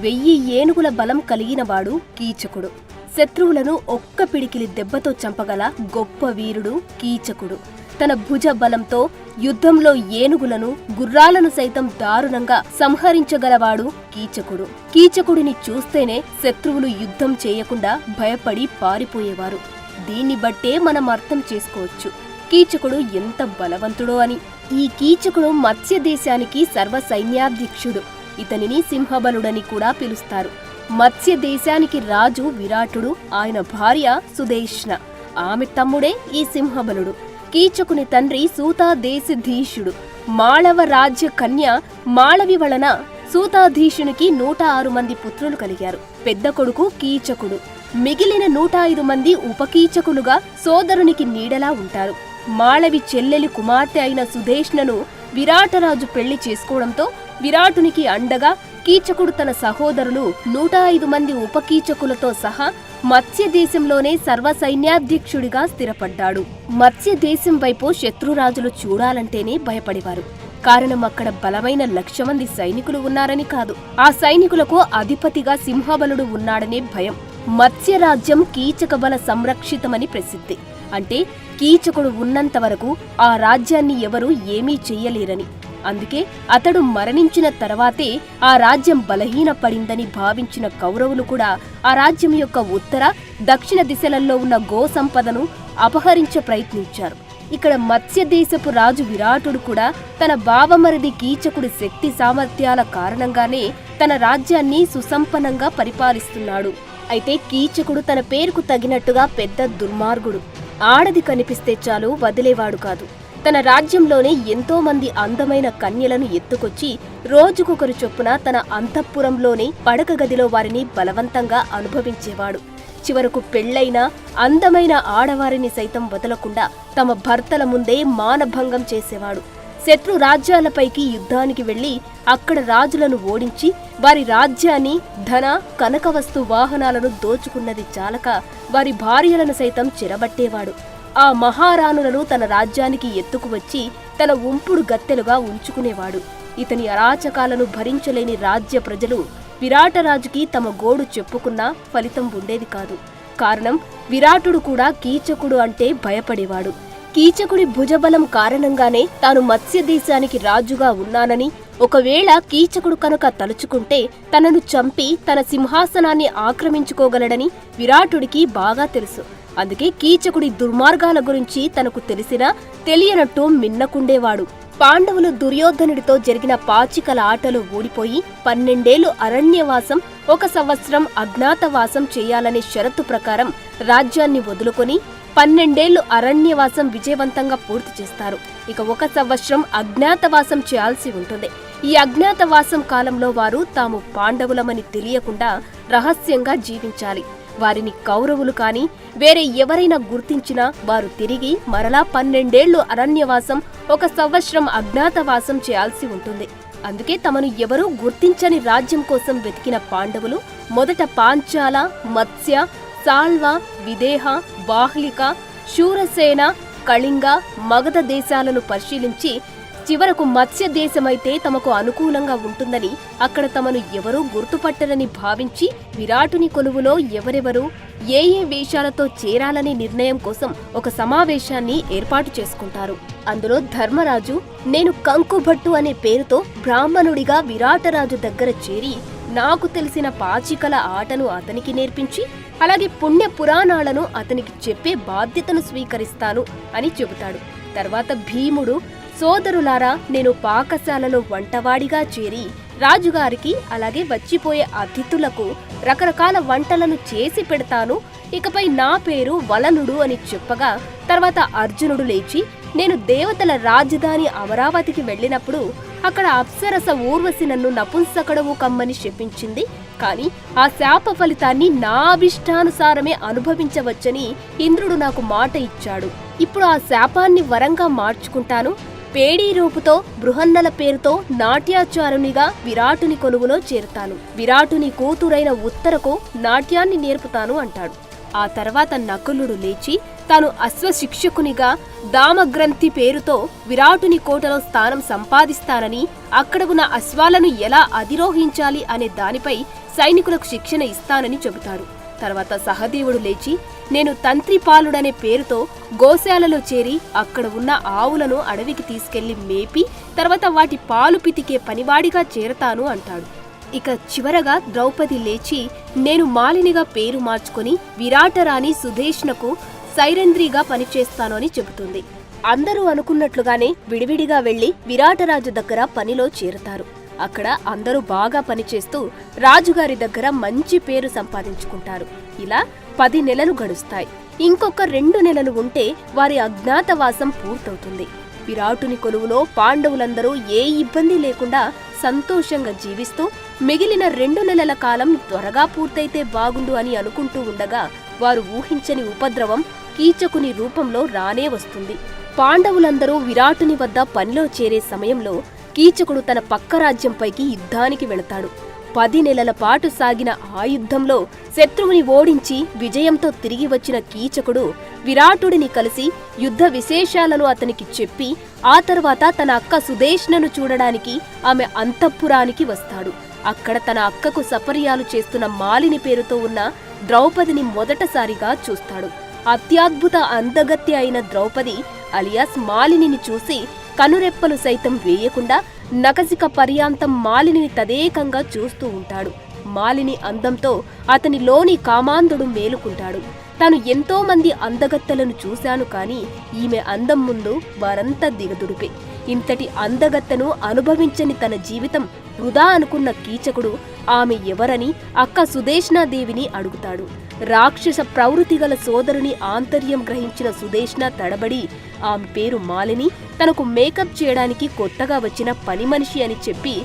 1000 ఏనుగుల బలం కలిగినవాడు కీచకుడు. శత్రువులను ఒక్క పిడికిలి దెబ్బతో చంపగల గొప్ప వీరుడు కీచకుడు. తన భుజ బలంతో యుద్ధంలో ఏనుగులను, గుర్రాలను సైతం దారుణంగా సంహరించగలవాడు కీచకుడు. కీచకుడిని చూస్తేనే శత్రువులు యుద్ధం చేయకుండా భయపడి పారిపోయేవారు. దీన్ని బట్టే మనం అర్థం చేసుకోవచ్చు కీచకుడు ఎంత బలవంతుడో అని. ఈ కీచకుడు మత్స్య దేశానికి సర్వ సైన్యాధ్యక్షుడు. ఇతనిని సింహబలుడని కూడా పిలుస్తారు. మత్స్య దేశానికి రాజు విరాటుడు, ఆయన భార్య సుదేష్ణ. ఆమె తమ్ముడే ఈ సింహబలుడు. కీచకుని తండ్రి సూతాదేశధీషుడు. మాళవ రాజ్య కన్య మాళవి వలన సూతాధీషునికి 106 మంది పుత్రులు కలిగారు. పెద్ద కొడుకు కీచకుడు. మిగిలిన 105 మంది ఉపకీచకులుగా సోదరునికి నీడలా ఉంటారు. మాళవి చెల్లెలి కుమార్తె అయిన సుదేష్ణను విరాటరాజు పెళ్లి చేసుకోవడంతో విరాటునికి అండగా కీచకుడు తన సహోదరులు 105 మంది ఉపకీచకులతో సహా మత్స్య దేశంలోనే సర్వసైన్యాధ్యక్షుడిగా స్థిరపడ్డాడు. మత్స్య దేశం వైపు శత్రురాజులు చూడాలంటేనే భయపడేవారు. కారణం అక్కడ బలమైన 1,00,000 మంది సైనికులు ఉన్నారని కాదు, ఆ సైనికులకు అధిపతిగా సింహబలుడు ఉన్నాడనే భయం. మత్స్యరాజ్యం కీచక బల సంరక్షితమని ప్రసిద్ధి. అంటే కీచకుడు ఉన్నంత వరకు ఆ రాజ్యాన్ని ఎవరూ ఏమీ చెయ్యలేరని. అందుకే అతడు మరణించిన తర్వాతే ఆ రాజ్యం బలహీనపడిందని భావించిన కౌరవులు కూడా ఆ రాజ్యం యొక్క ఉత్తర, దక్షిణ దిశలలో ఉన్న గో సంపదను అపహరించ ప్రయత్నించారు. ఇక్కడ మత్స్యదేశపు రాజు విరాటుడు కూడా తన బావమరిది కీచకుడి శక్తి సామర్థ్యాల కారణంగానే తన రాజ్యాన్ని సుసంపన్నంగా పరిపాలిస్తున్నాడు. అయితే కీచకుడు తన పేరుకు తగినట్టుగా పెద్ద దుర్మార్గుడు. ఆడది కనిపిస్తే చాలు వదిలేవాడు కాదు. తన రాజ్యంలోనే ఎంతో మంది అందమైన కన్యలను ఎత్తుకొచ్చి రోజుకొకరు చొప్పున తన అంతఃపురంలోనే పడక గదిలో వారిని బలవంతంగా అనుభవించేవాడు. చివరకు పెళ్లైన అందమైన ఆడవారిని సైతం వదలకుండా తమ భర్తల ముందే మానభంగం చేసేవాడు. శత్రు రాజ్యాలపైకి యుద్ధానికి వెళ్లి అక్కడ రాజులను ఓడించి వారి రాజ్యాన్ని, ధన, కనక వస్తు వాహనాలను దోచుకున్నది చాలక వారి భార్యలను సైతం చెరబట్టేవాడు. ఆ మహారాణులను తన రాజ్యానికి ఎత్తుకువచ్చి తన ఉంపుడు గత్తెలుగా ఉంచుకునేవాడు. ఇతని అరాచకాలను భరించలేని రాజ్య ప్రజలు విరాటరాజుకి తమ గోడు చెప్పుకున్నా ఫలితం ఉండేది కాదు. కారణం విరాటుడు కూడా కీచకుడు అంటే భయపడేవాడు. కీచకుడి భుజబలం కారణంగానే తాను మత్స్య దేశానికి రాజుగా ఉన్నానని, ఒకవేళ కీచకుడు కనుక తలుచుకుంటే తనను చంపి తన సింహాసనాన్ని ఆక్రమించుకోగలడని విరాటుడికి బాగా తెలుసు. అందుకే కీచకుడి దుర్మార్గాల గురించి తనకు తెలిసినా తెలియనట్టు మిన్నకుండేవాడు. పాండవులు దుర్యోధనుడితో జరిగిన పాచికల ఆటలో ఓడిపోయి 12 ఏళ్లు అరణ్యవాసం, 1 సంవత్సరం అజ్ఞాతవాసం చేయాలనే షరతు ప్రకారం రాజ్యాన్ని వదులుకొని 12 ఏళ్లు అరణ్యవాసం విజయవంతంగా పూర్తి చేస్తారు. ఇక 1 సంవత్సరం అజ్ఞాతవాసం చేయాల్సి ఉంటుంది. ఈ అజ్ఞాతవాసం కాలంలో వారు తాము పాండవులమని తెలియకుండా రహస్యంగా జీవించాలి. వారిని కౌరవులు కాని వేరే ఎవరైనా గుర్తించినా వారు తిరిగి మరలా 12 ఏళ్లు అరణ్యవాసం, 1 సంవత్సరం అజ్ఞాతవాసం చేయాల్సి ఉంటుంది. అందుకే తమను ఎవరూ గుర్తించని రాజ్యం కోసం వెతికిన పాండవులు మొదట పాంచాల, మత్స్య, సాల్వ, విదేహ, బాహ్లిక, శూరసేన, కళింగ, మగధ దేశాలను పరిశీలించి చివరకు మత్స్య దేశమైతే తమకు అనుకూలంగా ఉంటుందని, అక్కడ తమను ఎవరూ గుర్తుపట్టరని భావించి విరాటుని కొలువులో ఎవరెవరు ఏ వేషాలతో చేరాలనే నిర్ణయం కోసం ఒక సమావేశాన్ని ఏర్పాటు చేసుకుంటారు. అందులో ధర్మరాజు నేను కంకుభట్టు అనే పేరుతో బ్రాహ్మణుడిగా విరాటరాజు దగ్గర చేరి నాకు తెలిసిన పాచికల ఆటను అతనికి నేర్పించి అలాగే పుణ్య పురాణాలను అతనికి చెప్పే బాధ్యతను స్వీకరిస్తాను అని చెబుతాడు. తర్వాత భీముడు సోదరులారా, నేను పాకశాలలో వంటవాడిగా చేరి రాజుగారికి అలాగే వచ్చిపోయే అతిథులకు రకరకాల వంటలను చేసి పెడతాను. ఇకపై నా పేరు వలనుడు అని చెప్పగా తర్వాత అర్జునుడు లేచి నేను దేవతల రాజధాని అమరావతికి వెళ్ళినప్పుడు అక్కడ అప్సరస ఊర్వశి నన్ను నపుంసకడవు కమ్మని శపించింది. కాని ఆ శాప ఫలితాన్ని నా అభిష్టానుసారమే అనుభవించవచ్చని ఇంద్రుడు నాకు మాట ఇచ్చాడు. ఇప్పుడు ఆ శాపాన్ని వరంగా మార్చుకుంటాను. పేడీ రూపుతో బృహన్నల పేరుతో నాట్యాచారునిగా విరాటుని కొలువులో చేరుతాను. విరాటుని కూతురైన ఉత్తరకు నాట్యాన్ని నేర్పుతాను అంటాడు. ఆ తర్వాత నకులుడు లేచి తాను అశ్వశిక్షకునిగా దామగ్రంథి పేరుతో విరాటుని కోటలో స్థానం సంపాదిస్తానని, అక్కడ ఉన్న అశ్వాలను ఎలా అధిరోహించాలి అనే దానిపై సైనికులకు శిక్షణ ఇస్తానని చెబుతాడు. తర్వాత సహదేవుడు లేచి, నేను తంత్రిపాలుడనే పేరుతో గోశాలలో చేరి అక్కడ ఉన్న ఆవులను అడవికి తీసుకెళ్లి మేపి తర్వాత వాటి పాలు పితికే పనివాడిగా చేరతాను అంటాడు. ఇక చివరగా ద్రౌపది లేచి, నేను మాలినిగా పేరు మార్చుకొని విరాటరాణి సుధేష్ణకు సైరంధ్రిగా పనిచేస్తాను అని చెబుతుంది. అందరూ అనుకున్నట్లుగానే విడివిడిగా వెళ్లి విరాటరాజు దగ్గర పనిలో చేరతారు. అక్కడ అందరూ బాగా పనిచేస్తూ రాజుగారి దగ్గర మంచి పేరు సంపాదించుకుంటారు. ఇలా 10 నెలలు గడుస్తాయి. ఇంకొక 2 నెలలు ఉంటే వారి అజ్ఞాతవాసం పూర్తవుతుంది. విరాటుని కొలువులో పాండవులందరూ ఏ ఇబ్బంది లేకుండా సంతోషంగా జీవిస్తూ మిగిలిన 2 నెలల కాలం త్వరగా పూర్తయితే బాగుండు అని అనుకుంటూ ఉండగా వారు ఊహించని ఉపద్రవం కీచకుని రూపంలో రానే వస్తుంది. పాండవులందరూ విరాటుని వద్ద పనిలో చేరే సమయంలో కీచకుడు తన పక్క రాజ్యంపైకి యుద్ధానికి వెళతాడు. 10 నెలల పాటు సాగిన ఆ యుద్ధంలో శత్రువుని ఓడించి విజయంతో తిరిగి వచ్చిన కీచకుడు విరాటుడిని కలిసి యుద్ధ విశేషాలను అతనికి చెప్పి ఆ తర్వాత తన అక్క సుధేష్ణను చూడడానికి ఆమె అంతఃపురానికి వస్తాడు. అక్కడ తన అక్కకు సపర్యాలు చేస్తున్న మాలిని పేరుతో ఉన్న ద్రౌపదిని మొదటసారిగా చూస్తాడు. అత్యద్భుత అందగత్య అయిన ద్రౌపది అలియాస్ మాలినిని చూసి కనురెప్పలు సైతం వేయకుండా నకసిక పర్యాంతం మాలినిని తదేకంగా చూస్తూ ఉంటాడు. మాలిని అందంతో అతనిలోని కామాంధుడు మేలుకుంటాడు. తాను ఎంతో మంది అందగత్తెలను చూశాను కాని ఈమె అందం ముందు వారంతా దిగదుడిపే. ఇంతటి అందగత్తెను అనుభవించని తన జీవితం వృధా అనుకున్న కీచకుడు ఆమె ఎవరని అక్క సుధేష్ణాదేవిని అడుగుతాడు. రాక్షస ప్రవృత్తి గల సోదరుని ఆంతర్యం గ్రహించిన సుధేష్ణ తడబడి ఆమె పేరు మాలిని, తనకు మేకప్ చేయడానికి కొత్తగా వచ్చిన పని మనిషి అని చెప్పి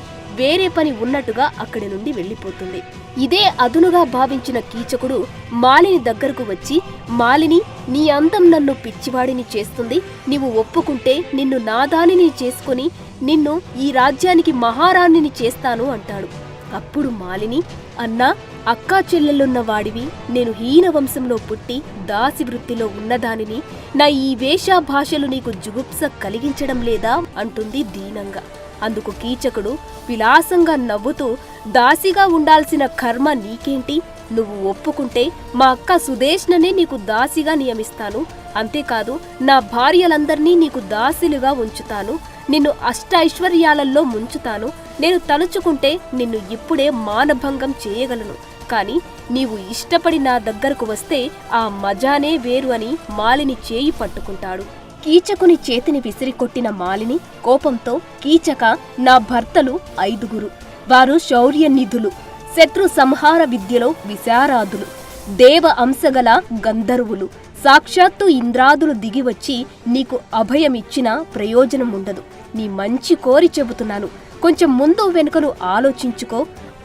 వేరే పని ఉన్నట్టుగా అక్కడి నుండి వెళ్లిపోతుంది. ఇదే అదునుగా భావించిన కీచకుడు మాలిని దగ్గరకు వచ్చి, మాలిని, నీ అందం నన్ను పిచ్చివాడిని చేస్తుంది. నీవు ఒప్పుకుంటే నిన్ను నాదానిని చేసుకుని నిన్ను ఈ రాజ్యానికి మహారాణిని చేస్తాను అంటాడు. అప్పుడు మాలిని, అన్నా, అక్కా చెల్లెలున్న వాడివి, నేను హీన వంశంలో పుట్టి దాసి వృత్తిలో ఉన్నదానిని, నా ఈ వేషాభాషలు నీకు జుగుప్స కలిగించడం లేదా అంటుంది దీనంగా. అందుకు కీచకుడు విలాసంగా నవ్వుతూ, దాసిగా ఉండాల్సిన కర్మ నీకేంటి? నువ్వు ఒప్పుకుంటే మా అక్క సుధేష్ణనే నీకు దాసిగా నియమిస్తాను. అంతేకాదు నా భార్యలందర్నీ నీకు దాసిలుగా ఉంచుతాను. నిన్ను అష్టైశ్వర్యాలలో ముంచుతాను. నేను తలుచుకుంటే నిన్ను ఇప్పుడే మానభంగం చేయగలను. కాని నీవు ఇష్టపడి నా దగ్గరకు వస్తే ఆ మజానే వేరు అని మాలిని చేయి పట్టుకుంటాడు. కీచకుని చేతిని విసిరికొట్టిన మాలిని కోపంతో, కీచక, నా భర్తలు 5. వారు శౌర్యనిధులు, శత్రు సంహార విద్యలో విశారాదులు, దేవ అంశగల గంధర్వులు. సాక్షాత్తు ఇంద్రాదులు దిగివచ్చి నీకు అభయమిచ్చినా ప్రయోజనముండదు. నీ మంచి కోరి చెబుతున్నాను, కొంచెం ముందు వెనుకలు ఆలోచించుకో.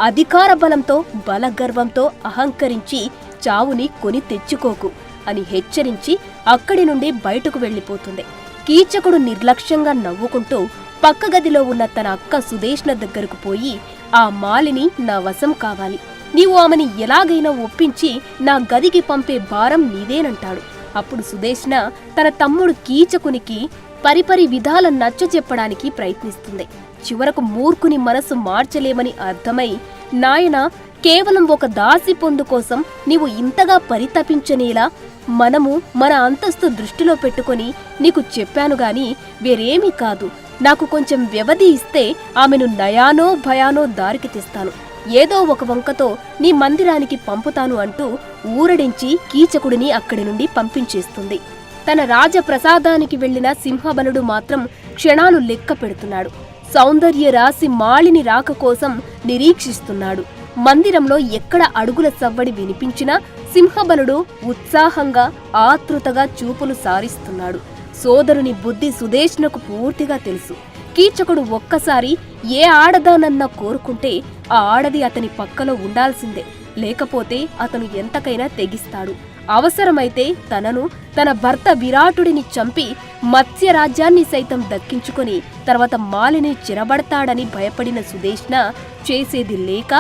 అధికార బలంతో బలగర్వంతో అహంకరించి చావుని కొని తెచ్చుకోకు అని హెచ్చరించి అక్కడి నుండి బయటకు వెళ్లిపోతుంది. కీచకుడు నిర్లక్ష్యంగా నవ్వుకుంటూ పక్క గదిలో ఉన్న తన అక్క సుధేష్ణ దగ్గరకు పోయి, ఆ మాలిని నా వశం కావాలి. నీవు ఆమెని ఎలాగైనా ఒప్పించి నా గదికి పంపే భారం నీదేనంటాడు. అప్పుడు సుధేష్ణ తన తమ్ముడు కీచకునికి పరిపరి విధాల నచ్చచెప్పడానికి ప్రయత్నిస్తుంది. చివరకు మూర్ఖుని మనసు మార్చలేమని అర్థమై, నాయనా, కేవలం ఒక దాసి పొందు కోసం నీవు ఇంతగా పరితపించనేలా? మనము మన అంతస్తు దృష్టిలో పెట్టుకొని నీకు చెప్పాను గాని వేరేమీ కాదు. నాకు కొంచెం వ్యవధి ఇస్తే ఆమెను నయానో భయానో దారికి తెస్తాను. ఏదో ఒక వంకతో నీ మందిరానికి పంపుతాను అంటూ ఊరడించి కీచకుడిని అక్కడి నుండి పంపించేస్తుంది. తన రాజప్రసాదానికి వెళ్లిన సింహబలుడు మాత్రం క్షణాలు లెక్క పెడుతున్నాడు. సౌందర్య రాశి మాలిని రాక కోసం నిరీక్షిస్తున్నాడు. మందిరంలో ఎక్కడ అడుగుల సవ్వడి వినిపించినా సింహబలుడు ఉత్సాహంగా ఆతృతగా చూపులు సారిస్తున్నాడు. సోదరుని బుద్ధి సుధేష్ణకు పూర్తిగా తెలుసు. కీచకుడు ఒక్కసారి ఏ ఆడదానన్నా కోరుకుంటే ఆ ఆడది అతని పక్కలో ఉండాల్సిందే, లేకపోతే అతను ఎంతకైనా తెగిస్తాడు. అవసరమైతే తనను, తన భర్త విరాటుడిని చంపి మత్స్య రాజ్యాన్ని సైతం దక్కించుకొని తర్వాత మాలిని చిరబడతాడని భయపడిన సుధేష్ణ చేసేది లేక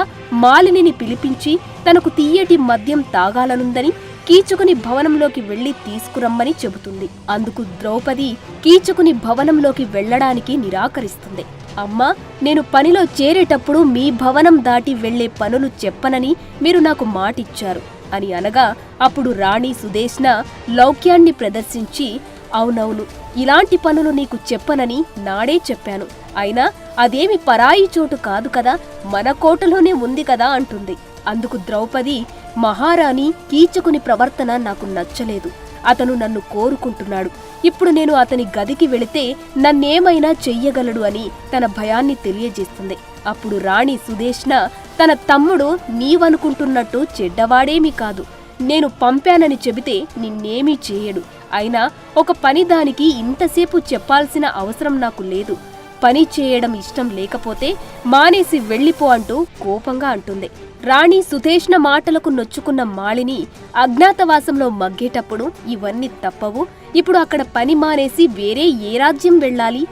మాలినిని పిలిపించి తనకు తీయటి మద్యం తాగాలనుందని, కీచకుని భవనంలోకి వెళ్లి తీసుకురమ్మని చెబుతుంది. అందుకు ద్రౌపది కీచకుని భవనంలోకి వెళ్లడానికి నిరాకరిస్తుంది. అమ్మా, నేను పనిలో చేరేటప్పుడు మీ భవనం దాటి వెళ్లే పనులు చెప్పనని మీరు నాకు మాటిచ్చారు అని అనగా, అప్పుడు రాణి సుదేష్ణ లౌక్యాన్ని ప్రదర్శించి, అవునవును, ఇలాంటి పనులు నీకు చెప్పనని నాడే చెప్పాను. అయినా అదేమి పరాయి చోటు కాదు కదా, మన కోటలోనే ఉంది కదా అంటుంది. అందుకు ద్రౌపది, మహారాణి, కీచకుని ప్రవర్తన నాకు నచ్చలేదు. అతను నన్ను కోరుకుంటున్నాడు. ఇప్పుడు నేను అతని గదికి వెళితే నన్నేమైనా చెయ్యగలడు అని తన భయాన్ని తెలియజేస్తుంది. అప్పుడు రాణి సుదేష్ణ, తన తమ్ముడు నీవనుకుంటున్నట్టు చెడ్డవాడేమీ కాదు. నేను పంపానని చెబితే నిన్నేమీ చేయడు. అయినా ఒక పని దానికి ఇంతసేపు చెప్పాల్సిన అవసరం నాకు లేదు. పని చేయడం ఇష్టం లేకపోతే మానేసి వెళ్ళిపో అంటూ కోపంగా అంటుంది. రాణి సుదేష్ణ మాటలకు నొచ్చుకున్న మాలిని అజ్ఞాతవాసంలో మగ్గేటప్పుడు ఇవన్నీ తప్పవు. ఇప్పుడు అక్కడ పని మానేసి వేరే ఏ రాజ్యం వెళ్ళాలి?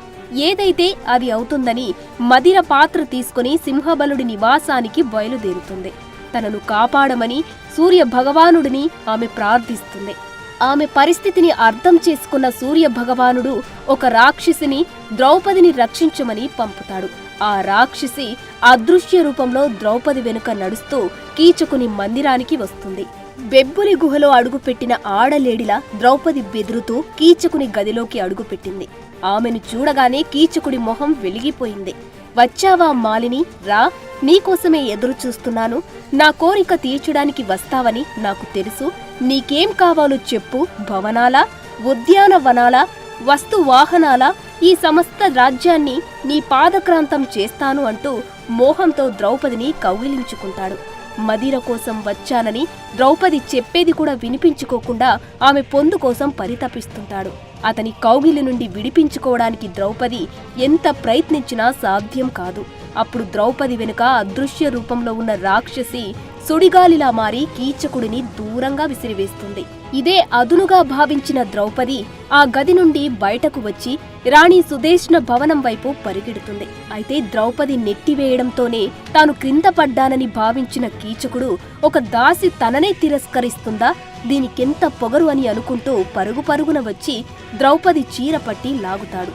ఏదైతే అది అవుతుందని మదిర పాత్ర తీసుకుని సింహబలుడి నివాసానికి బయలుదేరుతుంది. తనను కాపాడమని సూర్య భగవానుడిని ఆమె ప్రార్థిస్తుంది. ఆమె పరిస్థితిని అర్థం చేసుకున్న సూర్య భగవానుడు ఒక రాక్షసిని ద్రౌపదిని రక్షించమని పంపుతాడు. ఆ రాక్షసి అదృశ్య రూపంలో ద్రౌపది వెనుక నడుస్తూ కీచకుని మందిరానికి వస్తుంది. బెబ్బులి గుహలో అడుగుపెట్టిన ఆడలేడిలా ద్రౌపది బెదురుతూ కీచకుని గదిలోకి అడుగుపెట్టింది. ఆమెను చూడగానే కీచకుడి మొహం వెలిగిపోయింది. వచ్చావా మాలిని, రా, నీకోసమే ఎదురు చూస్తున్నాను. నా కోరిక తీర్చడానికి వస్తావని నాకు తెలుసు. నీకేం కావాలో చెప్పు. భవనాలా, ఉద్యానవనాలా, వస్తు వాహనాలా, ఈ సమస్త రాజ్యాన్ని నీ పాదక్రాంతం చేస్తాను అంటూ మోహంతో ద్రౌపదిని కౌగిలించుకుంటాడు. మదిర కోసం వచ్చానని ద్రౌపది చెప్పేది కూడా వినిపించుకోకుండా ఆమె పొందు కోసం పరితపిస్తుంటాడు. అతని కౌగిలి నుండి విడిపించుకోవడానికి ద్రౌపది ఎంత ప్రయత్నించినా సాధ్యం కాదు. అప్పుడు ద్రౌపది వెనుక అదృశ్య రూపంలో ఉన్న రాక్షసి సుడిగాలిలా మారి కీచకుడిని దూరంగా విసిరివేస్తుంది. ఇదే అదునుగా భావించిన ద్రౌపది ఆ గది నుండి బయటకు వచ్చి రాణి సుదేష్ణ భవనం వైపు పరిగెడుతుంది. అయితే ద్రౌపది నెట్టివేయడంతోనే తాను క్రింద పడ్డానని భావించిన కీచకుడు ఒక దాసి తననే తిరస్కరిస్తుందా, దీనికెంత పొగరు అని అనుకుంటూ పరుగు పరుగున వచ్చి ద్రౌపది చీర పట్టి లాగుతాడు.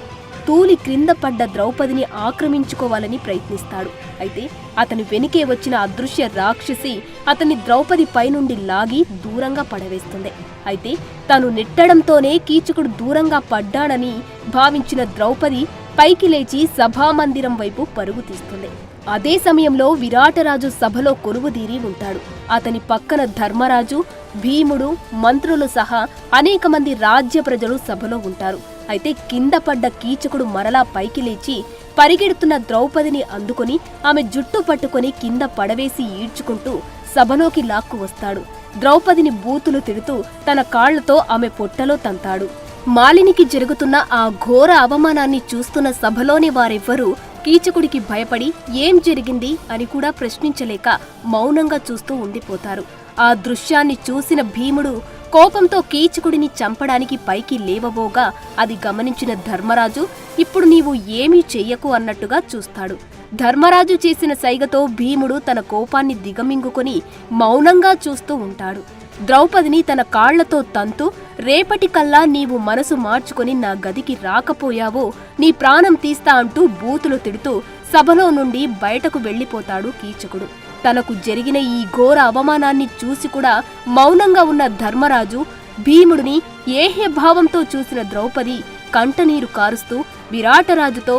తూలి క్రింద పడ్డ ద్రౌపదిని ఆక్రమించుకోవాలని ప్రయత్నిస్తాడు. అయితే అతని వెనుకే వచ్చిన అదృశ్య రాక్షసి అతన్ని ద్రౌపది పైనుండి లాగి దూరంగా పడవేస్తుంది. అయితే తాను నెట్టడంతోనే కీచకుడు దూరంగా పడ్డాడని భావించిన ద్రౌపది పైకి లేచి సభామందిరం వైపు పరుగు తీస్తుంది. అదే సమయంలో విరాటరాజు సభలో కొలువుదీరి ఉంటాడు. అతని పక్కన ధర్మరాజు, భీముడు, మంత్రులు సహా అనేక మంది రాజ్య ప్రజలు సభలో ఉంటారు. అయితే కింద పడ్డ కీచకుడు మరలా పైకి లేచి పరిగెడుతున్న ద్రౌపదిని అందుకొని ఆమె జుట్టు పట్టుకొని కింద పడవేసి ఈడ్చుకుంటూ సభలోకి లాక్కు వస్తాడు. ద్రౌపదిని బూతులు తిడుతూ తన కాళ్లతో ఆమె పొట్టలో తంతాడు. మాలినికి జరుగుతున్న ఆ ఘోర అవమానాన్ని చూస్తున్న సభలోని వారెవ్వరూ కీచకుడికి భయపడి ఏం జరిగింది అని కూడా ప్రశ్నించలేక మౌనంగా చూస్తూ ఉండిపోతారు. ఆ దృశ్యాన్ని చూసిన భీముడు కోపంతో కీచకుడిని చంపడానికి పైకి లేవబోగా అది గమనించిన ధర్మరాజు, ఇప్పుడు నీవు ఏమీ చెయ్యకు అన్నట్టుగా చూస్తాడు. ధర్మరాజు చేసిన సైగతో భీముడు తన కోపాన్ని దిగమింగుకొని మౌనంగా చూస్తూ ఉంటాడు. ద్రౌపదిని తన కాళ్లతో తంతూ, రేపటికల్లా నీవు మనసు మార్చుకొని నా గదికి రాకపోయావో నీ ప్రాణం తీస్తా అంటూ బూతులు తిడుతూ సభలో నుండి బయటకు వెళ్లిపోతాడు కీచకుడు. తనకు జరిగిన ఈ ఘోర అవమానాన్ని చూసి కూడా మౌనంగా ఉన్న ధర్మరాజు భీముడిని ఏహ్యభావంతో చూసిన ద్రౌపది కంటనీరు కారుస్తూ విరాటరాజుతో,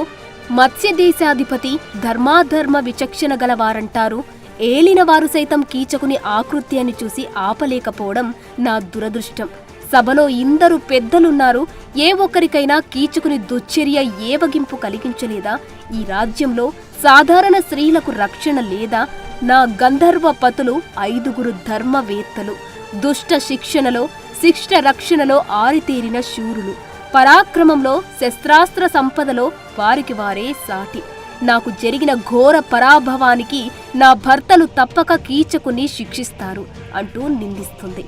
మత్స్యదేశాధిపతి ధర్మాధర్మ విచక్షణ గలవారంటారు. ఏలినవారు సైతం కీచకుని ఆకృత్యాన్ని చూసి ఆపలేకపోవడం నా దురదృష్టం. సభలో ఇందరు పెద్దలున్నారు. ఏ ఒక్కరికైనా కీచకుని దుశ్చర్య ఏవగింపు కలిగించలేదా? ఈ రాజ్యంలో సాధారణ స్త్రీలకు రక్షణ లేదా? నా గంధర్వ పతులు 5 ధర్మవేత్తలు, దుష్ట శిక్షణలో శిష్ట రక్షణలో ఆరితేరిన శూరులు, పరాక్రమంలో శస్త్రాస్త్ర సంపదలో వారికి వారే సాటి. నాకు జరిగిన ఘోర పరాభవానికి నా భర్తలు తప్పక కీచకుని శిక్షిస్తారు అంటూ నిందిస్తుంది.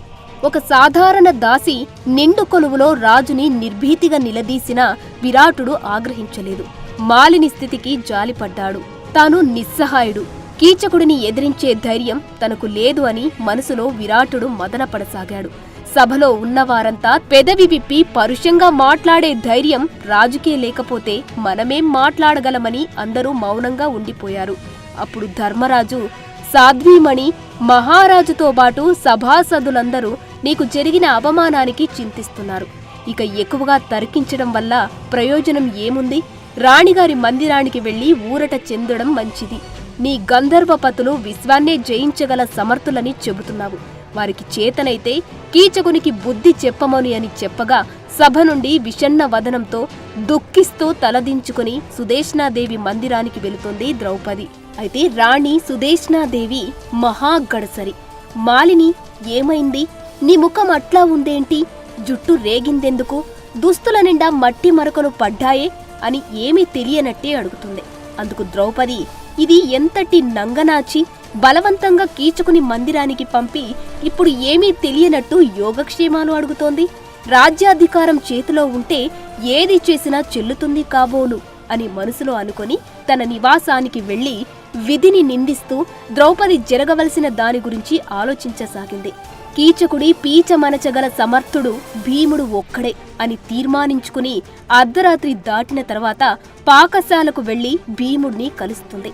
ఒక సాధారణ దాసి నిండు కొలువులో రాజుని నిర్భీతిగా నిలదీసిన విరాటుడు ఆగ్రహించలేదు. మాలిని స్థితికి జాలిపడ్డాడు. తాను నిస్సహాయుడు. కీచకుడిని ఎదిరించే ధైర్యం తనకు లేదు అని మనసులో విరాటుడు మదనపడసాగాడు. సభలో ఉన్నవారంతా పెదవి విప్పి పరుషంగా మాట్లాడే ధైర్యం రాజుకే లేకపోతే మనమేం మాట్లాడగలమని అందరూ మౌనంగా ఉండిపోయారు. అప్పుడు ధర్మరాజు, సాధ్వీమణి, మహారాజుతో పాటు సభాసదులందరూ నీకు జరిగిన అవమానానికి చింతిస్తున్నారు. ఇక ఎక్కువగా తర్కించడం వల్ల ప్రయోజనం ఏముంది? రాణిగారి మందిరానికి వెళ్లి ఊరట చెందడం మంచిది. నీ గంధర్వపతులు విశ్వాన్నే జయించగల సమర్థులని చెబుతున్నావు. వారికి చేతనైతే కీచకునికి బుద్ధి చెప్పమని అని చెప్పగా సభ నుండి విషణ్ణ వదనంతో దుఃఖిస్తూ తలదించుకుని సుదేష్ణాదేవి మందిరానికి వెళుతుంది ద్రౌపది. అయితే రాణి సుదేష్ణాదేవి మహాగడసరి. మాలిని, ఏమైంది? నీ ముఖం అట్లా ఉందేంటి? జుట్టు రేగిందెందుకు? దుస్తుల నిండా మట్టి మరకలు పడ్డాయే అని ఏమీ తెలియనట్టే అడుగుతుంది. అందుకు ద్రౌపది, ఇది ఎంతటి నంగనాచి! బలవంతంగా కీచకుని మందిరానికి పంపి ఇప్పుడు ఏమీ తెలియనట్టు యోగక్షేమాలు అడుగుతోంది. రాజ్యాధికారం చేతిలో ఉంటే ఏది చేసినా చెల్లుతుంది కాబోలు అని మనసులో అనుకొని తన నివాసానికి వెళ్లి విధిని నిందిస్తూ ద్రౌపది జరగవలసిన దాని గురించి ఆలోచించసాగింది. కీచకుడి పీచమనచగల సమర్థుడు భీముడు ఒక్కడే అని తీర్మానించుకుని అర్ధరాత్రి దాటిన తర్వాత పాకశాలకు వెళ్లి భీముడిని కలుస్తుంది.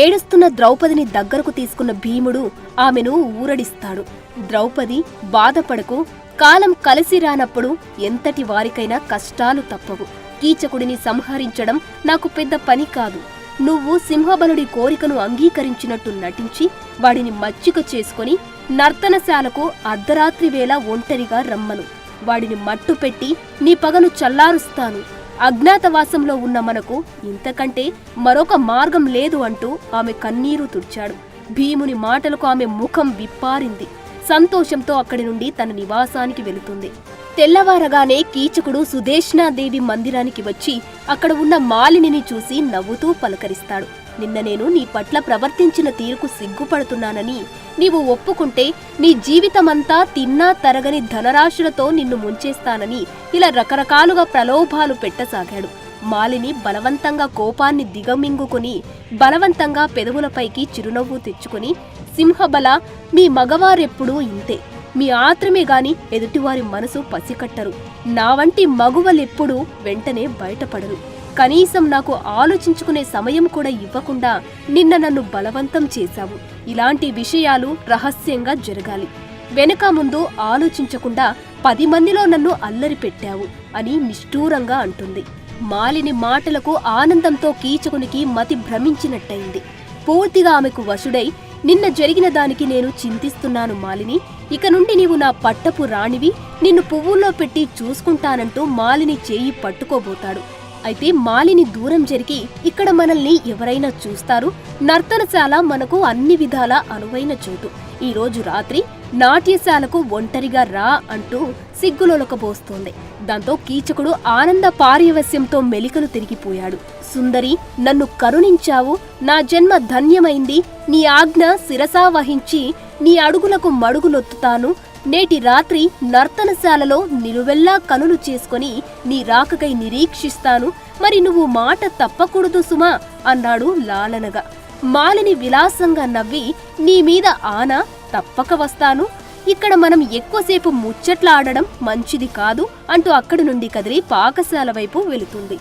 ఏడుస్తున్న ద్రౌపదిని దగ్గరకు తీసుకున్న భీముడు ఆమెను ఊరడిస్తాడు. ద్రౌపది, బాధపడకు, కాలం కలిసి రానప్పుడు ఎంతటి వారికైనా కష్టాలు తప్పవు. కీచకుడిని సంహరించడం నాకు పెద్ద పని కాదు. నువ్వు సింహబలుడి కోరికను అంగీకరించినట్టు నటించి వాడిని మచ్చిక చేసుకుని నర్తనశాలకు అర్ధరాత్రి వేళ ఒంటరిగా రమ్మను. వాడిని మట్టు పెట్టి నీ పగను చల్లారుస్తాను. అజ్ఞాతవాసంలో ఉన్న మనకు ఇంతకంటే మరొక మార్గం లేదు అంటూ ఆమె కన్నీరు తుడిచాడు. భీముని మాటలకు ఆమె ముఖం విప్పారింది. సంతోషంతో అక్కడి నుండి తన నివాసానికి వెళుతుంది. తెల్లవారగానే కీచకుడు సుదేష్ణాదేవి మందిరానికి వచ్చి అక్కడ ఉన్న మాలినిని చూసి నవ్వుతూ పలకరిస్తాడు. నిన్న నేను నీ పట్ల ప్రవర్తించిన తీరుకు సిగ్గుపడుతున్నానని నీవు ఒప్పుకుంటే నీ జీవితమంతా తిన్నా తరగని ధనరాశులతో నిన్ను ముంచేస్తానని ఇలా రకరకాలుగా ప్రలోభాలు పెట్టసాగాడు. మాలిని బలవంతంగా కోపాన్ని దిగమింగుకుని బలవంతంగా పెదవులపైకి చిరునవ్వు తెచ్చుకుని, సింహబల, మీ మగవారెప్పుడూ ఇంతే. మీ ఆత్రమే గాని ఎదుటివారి మనసు పసికట్టరు. నా వంటి మగువలెప్పుడూ వెంటనే బయటపడరు. కనీసం నాకు ఆలోచించుకునే సమయం కూడా ఇవ్వకుండా నిన్న నన్ను బలవంతం చేశావు. ఇలాంటి విషయాలు రహస్యంగా జరగాలి. వెనక ముందు ఆలోచించకుండా 10 మందిలో నన్ను అల్లరి పెట్టావు అని నిష్ఠూరంగా అంటుంది. మాలిని మాటలకు ఆనందంతో కీచకునికి మతి భ్రమించినట్టయింది. పూర్తిగా ఆమెకు వశుడై, నిన్న జరిగిన దానికి నేను చింతిస్తున్నాను మాలిని. ఇక నుండి నీవు నా పట్టపు రాణివి. నిన్ను పువ్వుల్లో పెట్టి చూసుకుంటానంటూ మాలిని చేయి పట్టుకోబోతాడు. అయితే మాలిని దూరం జరిగి, ఇక్కడ మనల్ని ఎవరైనా చూస్తారు. నర్తనశాల మనకు అన్ని విధాలా అనువైన చోటు. ఈరోజు రాత్రి నాట్యశాలకు ఒంటరిగా రా అంటూ సిగ్గులొలకబోస్తోంది. దాంతో కీచకుడు ఆనంద పార్యవశ్యంతో మెలికలు తిరిగిపోయాడు. సుందరి, నన్ను కరుణించావు. నా జన్మ ధన్యమైంది. నీ ఆజ్ఞ శిరసా వహించి నీ అడుగులకు మడుగులొత్తుతాను. నేటి రాత్రి నర్తనశాలలో నిలువెల్లా కనులు చేసుకుని నీ రాకకై నిరీక్షిస్తాను. మరి నువ్వు మాట తప్పకూడదు సుమా అన్నాడు లాలనగా. మాలిని విలాసంగా నవ్వి, నీ మీద ఆనా, తప్పక వస్తాను. ఇక్కడ మనం ఎక్కువసేపు ముచ్చట్లాడడం మంచిది కాదు అంటూ అక్కడి నుండి కదిలి పాకశాల వైపు వెళుతుంది.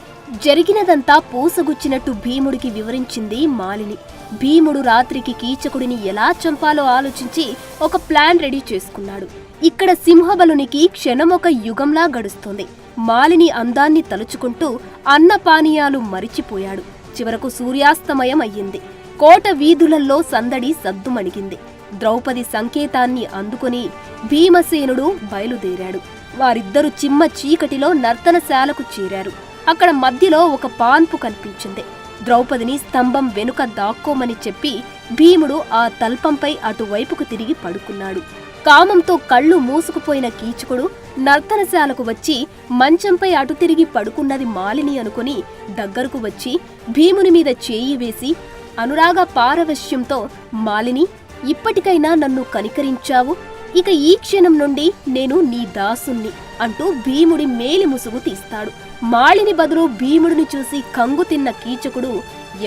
జరిగినదంతా పూసగుచ్చినట్టు భీముడికి వివరించింది మాలిని. భీముడు రాత్రికి కీచకుడిని ఎలా చంపాలో ఆలోచించి ఒక ప్లాన్ రెడీ చేసుకున్నాడు. ఇక్కడ సింహబలునికి క్షణమొక యుగంలా గడుస్తుంది. మాలిని అందాన్ని తలుచుకుంటూ అన్నపానీయాలు మరిచిపోయాడు. చివరకు సూర్యాస్తమయం అయ్యింది. కోట వీధులల్లో సందడి సద్దుమణిగింది. ద్రౌపది సంకేతాన్ని అందుకుని భీమసేనుడు బయలుదేరాడు. వారిద్దరూ చిమ్మ చీకటిలో నర్తనశాలకు చేరారు. అక్కడ మధ్యలో ఒక పాన్పు కనిపించింది. ద్రౌపదిని స్తంభం వెనుక దాక్కోమని చెప్పి భీముడు ఆ తల్పంపై అటువైపుకు తిరిగి పడుకున్నాడు. కామంతో కళ్ళు మూసుకుపోయిన కీచకుడు నర్తనశాలకు వచ్చి మంచంపై అటు తిరిగి పడుకున్నది మాలిని అనుకుని దగ్గరకు వచ్చి భీముని మీద చేయి వేసి అనురాగ పారవశ్యంతో, మాలిని, ఇప్పటికైనా నన్ను కనికరించావు. ఇక ఈ క్షణం నుండి నేను నీ దాసుణ్ణి అంటూ భీముడి మేలి ముసుగు తీస్తాడు. మాలిని బదులు భీముడిని చూసి కంగు తిన్న కీచకుడు,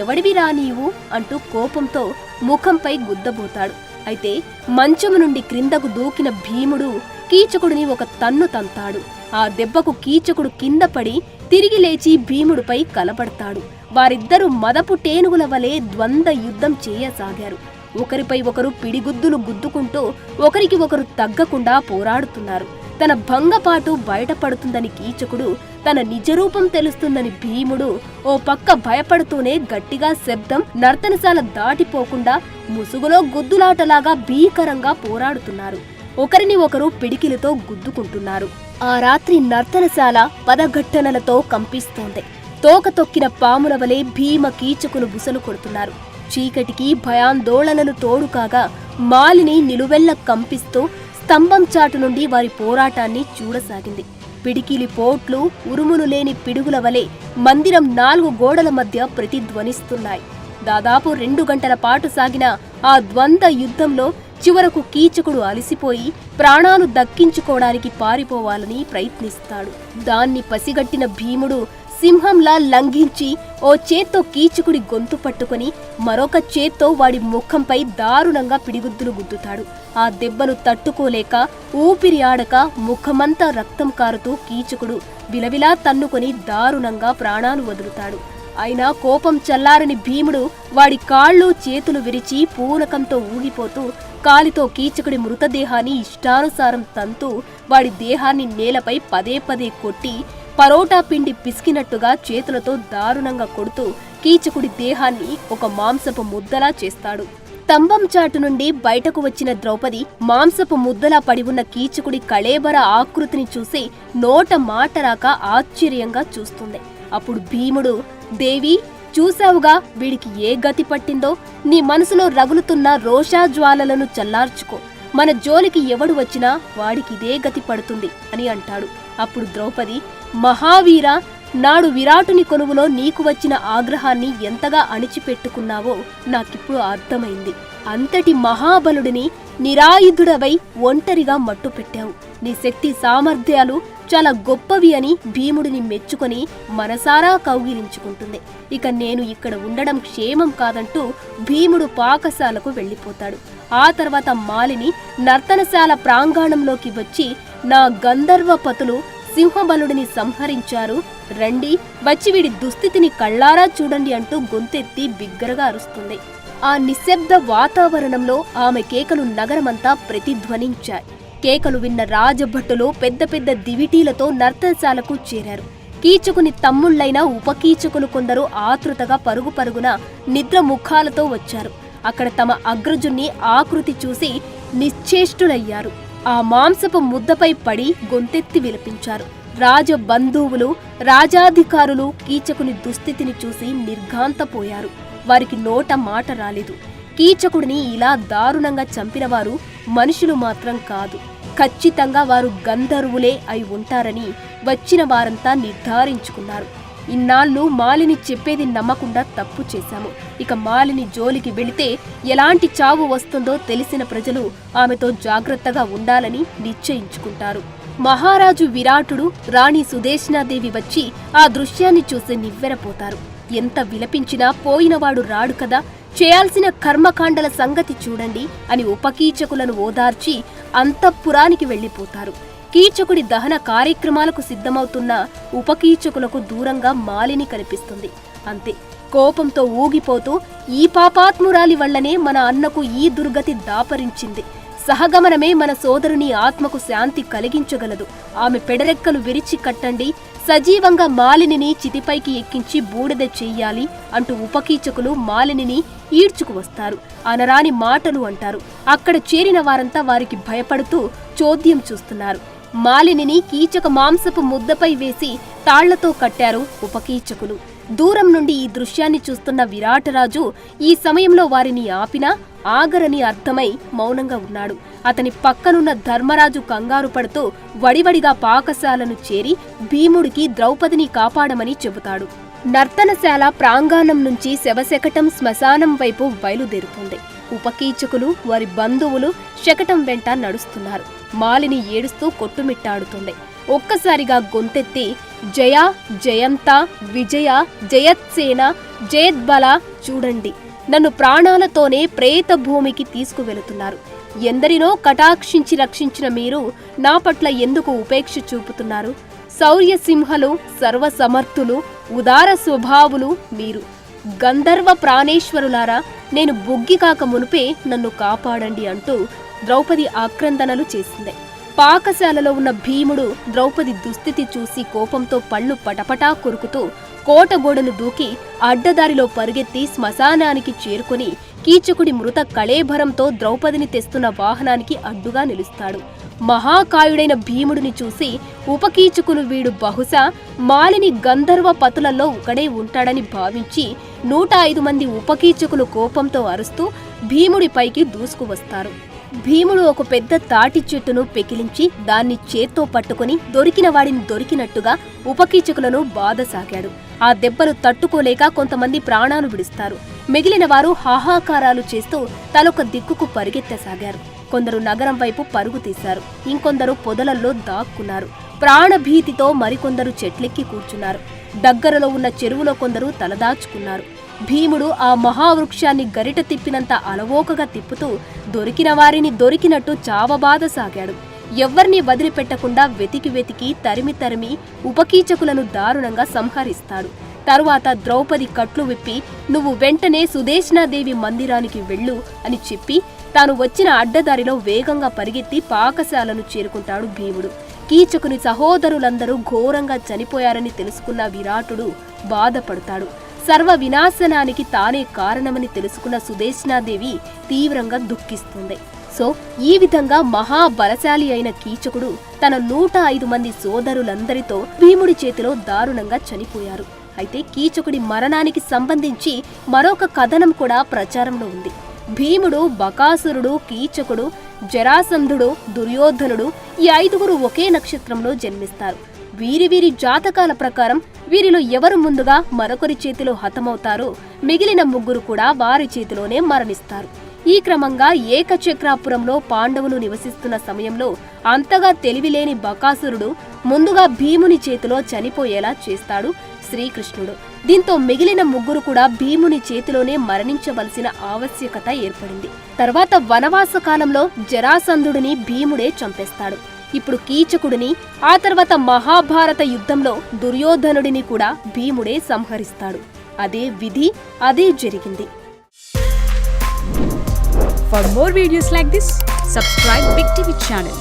ఎవడివిరా నీవు అంటూ కోపంతో ముఖంపై గుద్దబోతాడు. అయితే మంచము నుండి క్రిందకు దూకిన భీముడు కీచకుడిని ఒక తన్ను తంతాడు. ఆ దెబ్బకు కీచకుడు కింద పడి తిరిగి లేచి భీముడిపై కలబడతాడు. వారిద్దరూ మదపు టేనుగుల వలె ద్వంద్వ యుద్ధం చేయసాగారు. ఒకరిపై ఒకరు పిడిగుద్దులు గుద్దుకుంటూ ఒకరికి ఒకరు తగ్గకుండా పోరాడుతున్నారు. తన భంగపాటు బయటపడుతుందని కీచకుడు, తన నిజరూపం తెలుస్తుందని భీముడు ఓ పక్క భయపడుతూనే గట్టిగా శబ్దం నర్తనశాల దాటిపోకుండా ముసుగులో గుద్దులాటలాగా భీకరంగా పోరాడుతున్నారు. ఒకరిని ఒకరు పిడికిలతో గుద్దుకుంటున్నారు. ఆ రాత్రి నర్తనశాల పదఘట్టనలతో కంపిస్తోంది. తోక తొక్కిన పాముల వలె భీమ కీచకులు బుసలు కొడుతున్నారు. చీకటికి భయాందోళనలు తోడుకాగా మాలిని నిలువెల్ల కంపిస్తూ స్తంభం చాటు నుండి వారి పోరాటాన్ని చూడసాగింది. పిడికిలి పోట్లు, ఉరుములు లేని పిడుగుల వలె మందిరం 4 గోడల మధ్య ప్రతిధ్వనిస్తున్నాయి. దాదాపు 2 గంటల పాటు సాగిన ఆ ద్వంద్వ యుద్ధంలో చివరకు కీచకుడు అలసిపోయి ప్రాణాలు దక్కించుకోవడానికి పారిపోవాలని ప్రయత్నిస్తాడు. దాన్ని పసిగట్టిన భీముడు సింహంలా లంఘించి ఓ చేత్తో కీచకుడి గొంతు పట్టుకుని మరొక చేత్తో వాడి ముఖంపై దారుణంగా పిడిగుద్దులు గుద్దుతాడు. ఆ దెబ్బలు తట్టుకోలేక ఊపిరి ఆడక ముఖమంతా రక్తం కారుతూ కీచకుడు విలవిలా తన్నుకొని దారుణంగా ప్రాణాలు వదులుతాడు. అయినా కోపం చల్లారని భీముడు వాడి కాళ్ళు చేతులు విరిచి పూనకంతో ఊగిపోతూ కాలితో కీచకుడి మృతదేహాన్ని ఇష్టానుసారం తంతూ వాడి దేహాన్ని నేలపై పదే పదే కొట్టి పరోటా పిండి పిసికినట్టుగా చేతులతో దారుణంగా కొడుతూ కీచకుడి దేహాన్ని ఒక మాంసపు ముద్దలా చేస్తాడు. స్తంభం చాటు నుండి బయటకు వచ్చిన ద్రౌపది మాంసపు ముద్దలా పడి ఉన్న కీచకుడి కళేబర ఆకృతిని చూసి నోట మాట రాక ఆశ్చర్యంగా చూస్తుంది. అప్పుడు భీముడు, దేవి, చూశావుగా వీడికి ఏ గతి పట్టిందో. నీ మనసులో రగులుతున్న రోషాజ్వాలలను చల్లార్చుకో. మన జోలికి ఎవడు వచ్చినా వాడికిదే గతి పడుతుంది అని అంటాడు. అప్పుడు ద్రౌపది, మహావీర, నాడు విరాటుని కొనువులో నీకు వచ్చిన ఆగ్రహాన్ని ఎంతగా అణిచిపెట్టుకున్నావో నాకిప్పుడు అర్థమైంది. అంతటి మహాబలుడిని నిరాయుధుడవై ఒంటరిగా మట్టుపెట్టావు. నీ శక్తి సామర్థ్యాలు చాలా గొప్పవి అని భీముడిని మెచ్చుకొని మనసారా కౌగిలించుకుంటుంది. ఇక నేను ఇక్కడ ఉండడం క్షేమం కాదంటూ భీముడు పాకశాలకు వెళ్ళిపోతాడు. ఆ తర్వాత మాలిని నర్తనశాల ప్రాంగణంలోకి వచ్చి, నా గంధర్వపతులు సింహబలుడిని సంహరించారు, రండి, వచ్చి వీడి దుస్థితిని కళ్ళారా చూడండి అంటూ గొంతెత్తి బిగ్గరగా అరుస్తుంది. ఆ నిశ్శబ్ద వాతావరణంలో ఆమె కేకలు నగరమంతా ప్రతిధ్వనించాయి. కేకలు విన్న రాజభటులు పెద్ద పెద్ద దివిటీలతో నర్తనశాలకు చేరారు. కీచకుని తమ్ముళ్లైన ఉపకీచకులు కొందరు ఆతృతగా పరుగు పరుగున నిద్ర ముఖాలతో వచ్చారు. అక్కడ తమ అగ్రజుణ్ణి ఆకృతి చూసి నిశ్చేష్టులయ్యారు. ఆ మాంసపు ముద్దపై పడి గొంతెత్తి విలపించారు. రాజబంధువులు, రాజాధికారులు కీచకుని దుస్థితిని చూసి నిర్ఘాంతపోయారు. వారికి నోట మాట రాలేదు. కీచకుడిని ఇలా దారుణంగా చంపినవారు మనుషులు మాత్రం కాదు, ఖచ్చితంగా వారు గంధర్వులే అయి ఉంటారని వచ్చిన వారంతా నిర్ధారించుకున్నారు. ఇన్నాళ్ళు మాలిని చెప్పేది నమ్మకుండా తప్పు చేశాము. ఇక మాలిని జోలికి వెళితే ఎలాంటి చావు వస్తుందో తెలిసిన ప్రజలు ఆమెతో జాగ్రత్తగా ఉండాలని నిశ్చయించుకుంటారు. మహారాజు విరాటుడు, రాణి సుదేశనాదేవి వచ్చి ఆ దృశ్యాన్ని చూసి నివ్వెరపోతారు. ఎంత విలపించినా పోయినవాడు రాడు కదా, చేయాల్సిన కర్మకాండల సంగతి చూడండి అని ఉపకీచకులను ఓదార్చి అంతఃపురానికి వెళ్లిపోతారు. కీచకుడి దహన కార్యక్రమాలకు సిద్ధమవుతున్న ఉపకీచకులకు దూరంగా మాలిని కనిపిస్తుంది. అంతే, కోపంతో ఊగిపోతూ, ఈ పాపాత్మురాలి వల్లనే మన అన్నకు ఈ దుర్గతి దాపరించింది. సహగమనమే మన సోదరుని ఆత్మకు శాంతి కలిగించగలదు. ఆమె పెడరెక్కలు విరిచి కట్టండి, సజీవంగా మాలినిని చితిపైకి ఎక్కించి బూడిద చెయ్యాలి అంటూ ఉపకీచకులు మాలినిని ఈడ్చుకు వస్తారు. అనరాని మాటలు అంటారు. అక్కడ చేరిన వారంతా వారికి భయపడుతూ చోద్యం చూస్తున్నారు. మాలినిని కీచక మాంసపు ముద్దపై వేసి తాళ్లతో కట్టారు ఉపకీచకులు. దూరం నుండి ఈ దృశ్యాన్ని చూస్తున్న విరాటరాజు ఈ సమయంలో వారిని ఆపినా ఆగరని అర్థమై మౌనంగా ఉన్నాడు. అతని పక్కనున్న ధర్మరాజు కంగారు పడుతూ వడివడిగా పాకశాలను చేరి భీముడికి ద్రౌపదిని కాపాడమని చెబుతాడు. నర్తనశాల ప్రాంగణం నుంచి శవశకటం శ్మశానం వైపు బయలుదేరుతుంది. ఉపకీచకులు, వారి బంధువులు శకటం వెంట నడుస్తున్నారు. మాలిని ఏడుస్తూ కొట్టుమిట్టాడుతుంది. ఒక్కసారిగా గొంతెత్తి, జయ, జయంత, విజయ, జయత్సేన, జయద్బల, చూడండి, నన్ను ప్రాణాలతోనే ప్రేత భూమికి తీసుకువెళుతున్నారు. ఎందరినో కటాక్షించి రక్షించిన మీరు నా పట్ల ఎందుకు ఉపేక్ష చూపుతున్నారు? శౌర్యసింహలు, సర్వసమర్థులు, ఉదార స్వభావులు మీరు. గంధర్వ ప్రాణేశ్వరులారా, నేను బుగ్గి కాక మునుపే నన్ను కాపాడండి అంటూ ద్రౌపది ఆక్రందనలు చేసింది. పాకశాలలో ఉన్న భీముడు ద్రౌపది దుస్థితి చూసి కోపంతో పళ్ళు పటపటా కొరుకుతూ కోటగోడను దూకి అడ్డదారిలో పరుగెత్తి శ్మశానానికి చేరుకుని కీచకుడి మృత కళేభరంతో ద్రౌపదిని తెస్తున్న వాహనానికి అడ్డుగా నిలుస్తాడు. మహాకాయుడైన భీముడిని చూసి ఉపకీచకులు వీడు బహుశా మాలిని గంధర్వ పతులలో ఒకడే ఉంటాడని భావించి 105 మంది ఉపకీచకులు కోపంతో అరుస్తూ భీముడిపైకి దూసుకువస్తారు. భీముడు ఒక పెద్ద తాటి చెట్టును పెకిలించి దాన్ని చేత్తో పట్టుకుని దొరికిన వాడిని దొరికినట్టుగా ఉపకీచకులను బాధసాగాడు. ఆ దెబ్బలు తట్టుకోలేక కొంతమంది ప్రాణాలు విడుస్తారు. మిగిలిన వారు హాహాకారాలు చేస్తూ తలొక దిక్కుకు పరిగెత్తసాగారు. కొందరు నగరం వైపు పరుగు తీశారు. ఇంకొందరు పొదలల్లో దాక్కున్నారు. ప్రాణభీతితో మరికొందరు చెట్లెక్కి కూర్చున్నారు. దగ్గరలో ఉన్న చెరువులో కొందరు తలదాచుకున్నారు. భీముడు ఆ మహావృక్షాన్ని గరిట తిప్పినంత అలవోకగా తిప్పుతూ దొరికిన వారిని దొరికినట్టు చావబాదసాగాడు. ఎవ్వర్నీ వదిలిపెట్టకుండా వెతికి తరిమి ఉపకీచకులను దారుణంగా సంహరిస్తాడు. తరువాత ద్రౌపది కట్లు విప్పి నువ్వు వెంటనే సుదేశనాదేవి మందిరానికి వెళ్ళు అని చెప్పి తాను వచ్చిన అడ్డదారిలో వేగంగా పరిగెత్తి పాకశాలను చేరుకుంటాడు భీముడు. కీచకుని సహోదరులందరూ ఘోరంగా చనిపోయారని తెలుసుకున్న విరాటుడు బాధపడతాడు. సర్వ వినాశనానికి తానే కారణమని తెలుసుకున్న సుదేశనాదేవి తీవ్రంగా దుఃఖిస్తుంది. సో ఈ విధంగా మహాబలశాలి అయిన కీచకుడు తన 105 మంది సోదరులందరితో భీముడి చేతిలో దారుణంగా చనిపోయారు. అయితే కీచకుడి మరణానికి సంబంధించి మరొక కథనం కూడా ప్రచారంలో ఉంది. భీముడు, బకాసురుడు, కీచకుడు, జరాసంధుడు, దుర్యోధనుడు ఈ 5గురు ఒకే నక్షత్రంలో జన్మిస్తారు. వీరి జాతకాల ప్రకారం వీరిలో ఎవరు ముందుగా మరొకరి చేతిలో హతమవుతారో మిగిలిన 3 కూడా వారి చేతిలోనే మరణిస్తారు. ఈ క్రమంగా ఏకచక్రాపురంలో పాండవులు నివసిస్తున్న సమయంలో అంతగా తెలివిలేని బకాసురుడు ముందుగా భీముని చేతిలో చనిపోయేలా చేస్తాడు శ్రీకృష్ణుడు. దీంతో మిగిలిన 3 కూడా భీముని చేతిలోనే మరణించవలసిన ఆవశ్యకత ఏర్పడింది. తర్వాత వనవాస కాలంలో జరాసంధుడిని భీముడే చంపేస్తాడు. ఇప్పుడు కీచకుడిని, ఆ తర్వాత మహాభారత యుద్ధంలో దుర్యోధనుడిని కూడా భీముడే సంహరిస్తాడు. అదే విధి, అదే జరిగింది. For more videos like this, subscribe Big TV channel.